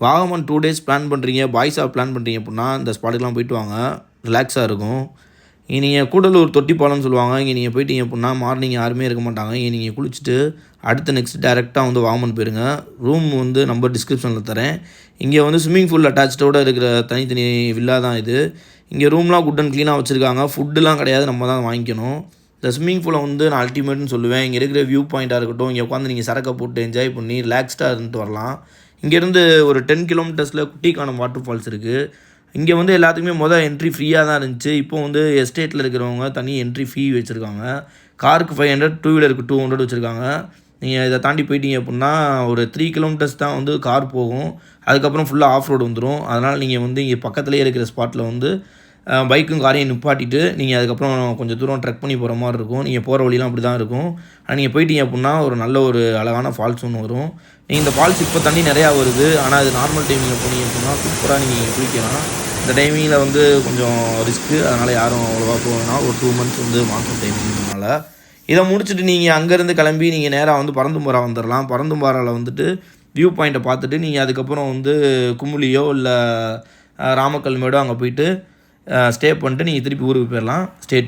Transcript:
Vagamon 2 days plan பண்ணுறீங்க, பாய்ஸாக plan பண்ணுறீங்க அப்படின்னா இந்த ஸ்பாட்டுக்கெலாம் போயிட்டு வாங்க. ரிலாக்ஸாக இருக்கும். நீங்கள் கூடலூர் தொட்டிப்பாலம்னு சொல்லுவாங்க. இங்கே நீங்கள் போயிட்டீங்க அப்படின்னா மார்னிங் யாருமே இருக்க மாட்டாங்க. இங்கே நீங்கள் குளிச்சுட்டு அடுத்து நெக்ஸ்ட் டேரெக்டாக வந்து வாகமன் போயிருங்க. ரூம் வந்து நம்பர் டிஸ்கிரிப்ஷனில் தரேன். இங்கே வந்து ஸ்விம்மிங் பூல் அட்டாச்சோடு இருக்கிற தனித்தனி வில்லா தான் இது. இங்கே ரூம்லாம் குட் அண்ட் க்ளீனாக வச்சுருக்காங்க. ஃபுட்டுலாம் கிடையாது, நம்ம தான் வாங்கிக்கணும். இந்த ஸ்விம்மிங் பூலை வந்து நான் அல்டிமேட்னு சொல்லுவேன். இங்கே இருக்கிற வியூ பாயிண்ட்டாக இருக்கட்டும், இங்கே உட்காந்து நீங்கள் சரக்கை போட்டு என்ஜாய் பண்ணி ரிலாக்ஸ்டாக இருந்துட்டு வரலாம். இங்கேருந்து ஒரு 10 கிலோமீட்டர்ஸில் குட்டிக்கானம் வாட்டர் ஃபால்ஸ் இருக்குது. இங்கே வந்து எல்லாத்துக்குமே என்ட்ரி ஃப்ரீயாக தான் இருந்துச்சு. இப்போ வந்து எஸ்டேட்டில் இருக்கிறவங்க தனி என்ட்ரி ஃபீ வச்சுருக்காங்க. காருக்கு 500, டூ வீலருக்கு 200 வச்சுருக்காங்க. நீங்கள் இதை தாண்டி போயிட்டீங்க அப்படின்னா ஒரு 3 கிலோமீட்டர்ஸ் தான் வந்து கார் போகும். அதுக்கப்புறம் ஃபுல்லாக ஆஃப் ரோடு வந்துடும். அதனால் நீங்கள் வந்து இங்கே பக்கத்துலேயே இருக்கிற ஸ்பாட்டில் வந்து பைக்கும் காரையும் நிப்பாட்டிட்டு நீங்கள் அதுக்கப்புறம் கொஞ்சம் தூரம் ட்ரெக் பண்ணி போகிற மாதிரி இருக்கும். நீங்கள் போகிற வழிலாம் அப்படி தான் இருக்கும். நீங்கள் போயிட்டீங்க அப்படின்னா ஒரு நல்ல ஒரு அழகான ஃபால்ஸ் ஒன்று வரும். நீங்கள் இந்த ஃபால்ஸ் இப்போ தண்ணி நிறையா வருது. ஆனால் அது நார்மல் டைமிங்கில் போனீங்க அப்படின்னா சூப்பராக நீங்கள் குளிக்கலாம். இந்த டைமிங்கில் வந்து கொஞ்சம் ரிஸ்க்கு, அதனால் யாரும் அவ்வளோவா போகணும்னா ஒரு 2 மந்த்ஸ் வந்து மாற்றம் டைமிங்கிறதுனால இதை முடிச்சுட்டு நீங்கள் அங்கேருந்து கிளம்பி நீங்கள் நேராக வந்து பரந்தும்பாரா வந்துடலாம். பரந்தும்பாராவில் வந்துட்டு வியூ பாயிண்ட்டை பார்த்துட்டு நீங்கள் அதுக்கப்புறம் வந்து குமுளியோ இல்லை ராமக்கல்மேடோ அங்கே போயிட்டு ஸ்டே பண்ணிட்டு நீங்கள் திருப்பி ஊருக்கு போயிடலாம். ஸ்டே